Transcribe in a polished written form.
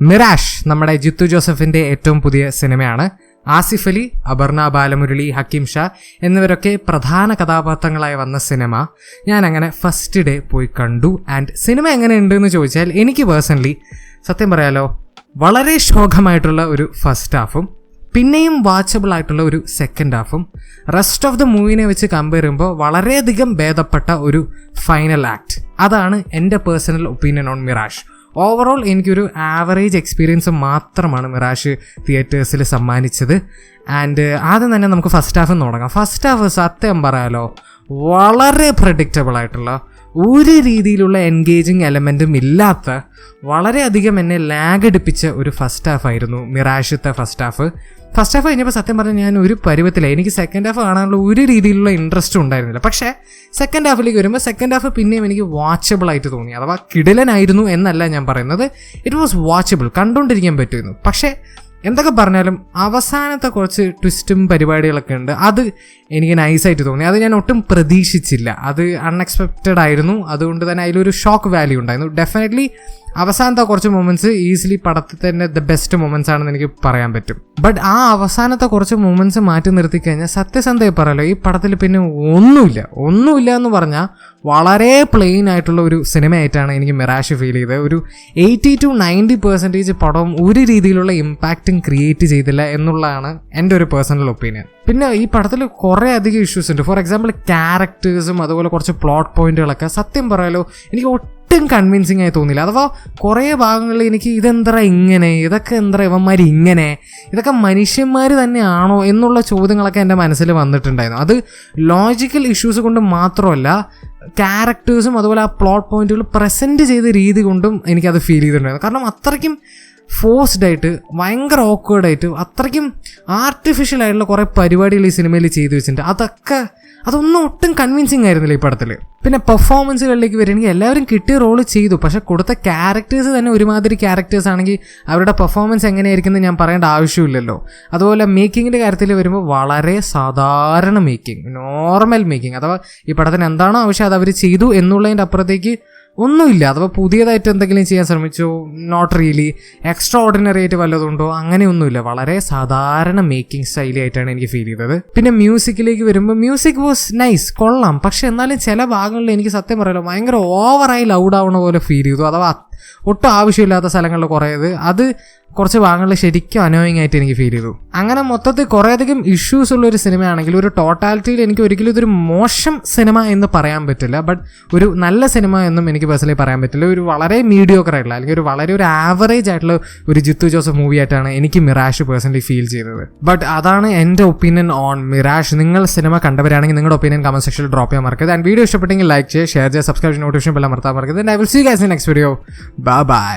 Mirage നമ്മുടെ ജിത്തു ജോസഫിന്റെ ഏറ്റവും പുതിയ സിനിമയാണ്. ആസിഫ് അലി, അപർണ ബാലമുരളി, ഹക്കീം ഷാ എന്നിവരൊക്കെ പ്രധാന കഥാപാത്രങ്ങളായി വന്ന സിനിമ ഞാൻ അങ്ങനെ ഫസ്റ്റ് ഡേ പോയി കണ്ടു. ആൻഡ് സിനിമ എങ്ങനെയുണ്ട് എന്ന് ചോദിച്ചാൽ എനിക്ക് പേഴ്സണലി സത്യം പറയാലോ വളരെ ശോകമായിട്ടുള്ള ഒരു ഫസ്റ്റ് ഹാഫും പിന്നെയും വാച്ചബിൾ ആയിട്ടുള്ള ഒരു സെക്കൻഡ് ഹാഫും റെസ്റ്റ് ഓഫ് ദ മൂവിനെ വെച്ച് കമ്പയർ ചെയ്യുമ്പോൾ വളരെയധികം ഭേദപ്പെട്ട ഒരു ഫൈനൽ ആക്ട്. അതാണ് എൻ്റെ personal opinion on mirage. Overall എനിക്കൊരു ആവറേജ് എക്സ്പീരിയൻസ് മാത്രമാണ് മിറാഷ് തിയേറ്റേഴ്സിൽ സമ്മാനിച്ചത്. ആൻഡ് ആദ്യം തന്നെ നമുക്ക് ഫസ്റ്റ് ഹാഫ് തുടങ്ങാം. ഫസ്റ്റ് ഹാഫ് സത്യം പറയാലോ വളരെ പ്രഡിക്റ്റബിൾ ആയിട്ടുള്ള ഒരു രീതിയിലുള്ള എൻഗേജിങ് എലമെൻറ്റും ഇല്ലാത്ത വളരെയധികം എന്നെ ലാഗ് അടിപ്പിച്ച ഒരു ഫസ്റ്റ് ഹാഫ് ആയിരുന്നു മിറാഷത്തെ ഫസ്റ്റ് ഹാഫ്. ഫസ്റ്റ് ഹാഫ് കഴിഞ്ഞപ്പോൾ സത്യം പറഞ്ഞാൽ ഞാൻ ഒരു പരുവത്തില്ല, എനിക്ക് സെക്കൻഡ് ഹാഫ് കാണാനുള്ള ഒരു രീതിയിലുള്ള ഇൻട്രസ്റ്റും ഉണ്ടായിരുന്നില്ല. പക്ഷേ സെക്കൻഡ് ഹാഫിലേക്ക് വരുമ്പോൾ സെക്കൻഡ് ഹാഫ് പിന്നെയും എനിക്ക് വാച്ചബിൾ ആയിട്ട് തോന്നി. അഥവാ കിടിലനായിരുന്നു എന്നല്ല ഞാൻ പറയുന്നത്, ഇറ്റ് വാസ് വാച്ചബിൾ, കണ്ടുകൊണ്ടിരിക്കാൻ പറ്റുമായിരുന്നു. പക്ഷേ എന്തൊക്കെ പറഞ്ഞാലും അവസാനത്തെ കുറച്ച് ട്വിസ്റ്റും പരിപാടികളൊക്കെ ഉണ്ട്, അത് എനിക്ക് നൈസായിട്ട് തോന്നി. അത് ഞാൻ ഒട്ടും പ്രതീക്ഷിച്ചില്ല, അത് അൺഎക്സ്പെക്റ്റഡ് ആയിരുന്നു. അതുകൊണ്ട് തന്നെ അതിലൊരു ഷോക്ക് വാല്യൂ ഉണ്ടായിരുന്നു. ഡെഫിനറ്റ്ലി അവസാനത്തെ കുറച്ച് മൊമെൻറ്റ്സ് ഈസിലി പടത്തിൽ തന്നെ ദ ബെസ്റ്റ് മൊമെൻറ്റ്സ് ആണെന്ന് എനിക്ക് പറയാൻ പറ്റും. ബട്ട് ആ അവസാനത്തെ കുറച്ച് മൊമെൻറ്റ്സ് മാറ്റി നിർത്തി കഴിഞ്ഞാൽ സത്യസന്ധമായി പറയാലോ ഈ പടത്തിൽ പിന്നെ ഒന്നുമില്ല എന്ന് പറഞ്ഞാൽ വളരെ പ്ലെയിൻ ആയിട്ടുള്ള ഒരു സിനിമയായിട്ടാണ് എനിക്ക് മിറാഷ് ഫീൽ ചെയ്തത്. ഒരു 80 to 90% പടം ഒരു രീതിയിലുള്ള ഇമ്പാക്റ്റും ക്രിയേറ്റ് ചെയ്തില്ല എന്നുള്ളതാണ് എൻ്റെ ഒരു പേഴ്സണൽ ഒപ്പീനിയൻ. പിന്നെ ഈ പടത്തിൽ കുറേ അധികം ഇഷ്യൂസ് ഉണ്ട്. ഫോർ എക്സാമ്പിൾ ക്യാരക്ടേഴ്സും അതുപോലെ കുറച്ച് പ്ലോട്ട് പോയിന്റുകളൊക്കെ സത്യം പറയാലോ എനിക്ക് ഒട്ടും കൺവിൻസിങ് ആയി തോന്നില്ല. അഥവാ കുറേ ഭാഗങ്ങളിൽ എനിക്ക് ഇതൊക്കെ ഇവന്മാർ ഇങ്ങനെ, ഇതൊക്കെ മനുഷ്യന്മാർ തന്നെയാണോ എന്നുള്ള ചോദ്യങ്ങളൊക്കെ എൻ്റെ മനസ്സിൽ വന്നിട്ടുണ്ടായിരുന്നു. അത് ലോജിക്കൽ ഇഷ്യൂസ് കൊണ്ട് മാത്രമല്ല, ക്യാരക്ടേഴ്സും അതുപോലെ ആ പ്ലോട്ട് പോയിന്റുകൾ പ്രസൻറ്റ് ചെയ്ത രീതി കൊണ്ടും എനിക്കത് ഫീൽ ചെയ്തിട്ടുണ്ടായിരുന്നു. കാരണം അത്രയ്ക്കും ഫോഴ്സ്ഡ് ആയിട്ട്, ഭയങ്കര ഓക്വേർഡായിട്ട്, അത്രയ്ക്കും ആർട്ടിഫിഷ്യൽ ആയിട്ടുള്ള കുറേ പരിപാടികൾ ഈ സിനിമയിൽ ചെയ്തു വെച്ചിട്ടുണ്ട്. അതൊന്നും ഒട്ടും കൺവിൻസിങ് ആയിരുന്നില്ല ഈ പടത്തിൽ. പിന്നെ പെർഫോമൻസുകളിലേക്ക് വരികയാണെങ്കിൽ എല്ലാവരും കിട്ടിയ റോള് ചെയ്തു, പക്ഷെ കൊടുത്ത ക്യാരക്ടേഴ്സ് തന്നെ ഒരുമാതിരി ക്യാരക്ടേഴ്സ് ആണെങ്കിൽ അവരുടെ പെർഫോമൻസ് എങ്ങനെയായിരിക്കും എന്ന് ഞാൻ പറയേണ്ട ആവശ്യമില്ലല്ലോ. അതുപോലെ മേക്കിങ്ങിൻ്റെ കാര്യത്തിൽ വരുമ്പോൾ വളരെ സാധാരണ മേക്കിംഗ്, നോർമൽ മേക്കിംഗ്. അഥവാ ഈ പടത്തിന് എന്താണോ ആവശ്യം അത് അവർ ചെയ്തു എന്നുള്ളതിൻ്റെ അപ്പുറത്തേക്ക് ഒന്നുമില്ല. അഥവാ പുതിയതായിട്ട് എന്തെങ്കിലും ചെയ്യാൻ ശ്രമിച്ചോ, നോട്ട് റിയലി എക്സ്ട്രാ ഓർഡിനറി ആയിട്ട് വല്ലതുണ്ടോ, അങ്ങനെയൊന്നുമില്ല. വളരെ സാധാരണ മേക്കിംഗ് സ്റ്റൈലായിട്ടാണ് എനിക്ക് ഫീൽ ചെയ്തത്. പിന്നെ മ്യൂസിക്കിലേക്ക് വരുമ്പോൾ മ്യൂസിക് വാസ് നൈസ്, കൊള്ളാം. പക്ഷെ എന്നാലും ചില ഭാഗങ്ങളിൽ എനിക്ക് സത്യം പറയാലോ ഭയങ്കര ഓവറായി ലൗഡ് ആവണ പോലെ ഫീൽ ചെയ്തു. അഥവാ ഒട്ടും ആവശ്യമില്ലാത്ത സ്ഥലങ്ങളിൽ കുറേത്, അത് കുറച്ച് ഭാഗങ്ങളിൽ ശരിക്കും അനോയിങ് ആയിട്ട് എനിക്ക് ഫീൽ ചെയ്തു. അങ്ങനെ മൊത്തത്തിൽ കുറേയധികം ഇഷ്യൂസ് ഉള്ള ഒരു സിനിമയാണെങ്കിൽ ഒരു ടോട്ടാലിറ്റിയിൽ എനിക്ക് ഒരിക്കലും ഇതൊരു മോശം സിനിമ എന്ന് പറയാൻ പറ്റില്ല, ബട്ട് ഒരു നല്ല സിനിമ എന്നും എനിക്ക് പേഴ്സണലി പറയാൻ പറ്റില്ല. ഒരു വളരെ മീഡിയോക്കർ ആയിട്ടുള്ള അല്ലെങ്കിൽ ഒരു ആവറേജ് ആയിട്ടുള്ള ഒരു ജിത്തു ജോസഫ് മൂവി ആയിട്ടാണ് എനിക്ക് മിറാഷ് പേഴ്സണലി ഫീൽ ചെയ്തത്. ബട്ട് അതാണ് എൻ്റെ ഒപ്പീനിയൻ ഓൺ മിറാഷ്. നിങ്ങൾ സിനിമ കണ്ടവരാണെങ്കിൽ നിങ്ങളുടെ ഒപ്പീനിയൻ കമന്റ് സെക്ഷനിൽ ഡ്രോപ്പ് ചെയ്യാൻ മറക്കരുത്. ആൻഡ് വീഡിയോ ഇഷ്ടപ്പെട്ടെങ്കിൽ ലൈക്ക് ചെയ്യുക, ഷെയർ ചെയ്യുക, സബ്സ്ക്രൈബ്, നോട്ടിഫിക്കേഷൻ ബെൽ അമർത്താൻ മറക്കരുത്. And I will see you guys in next video. By.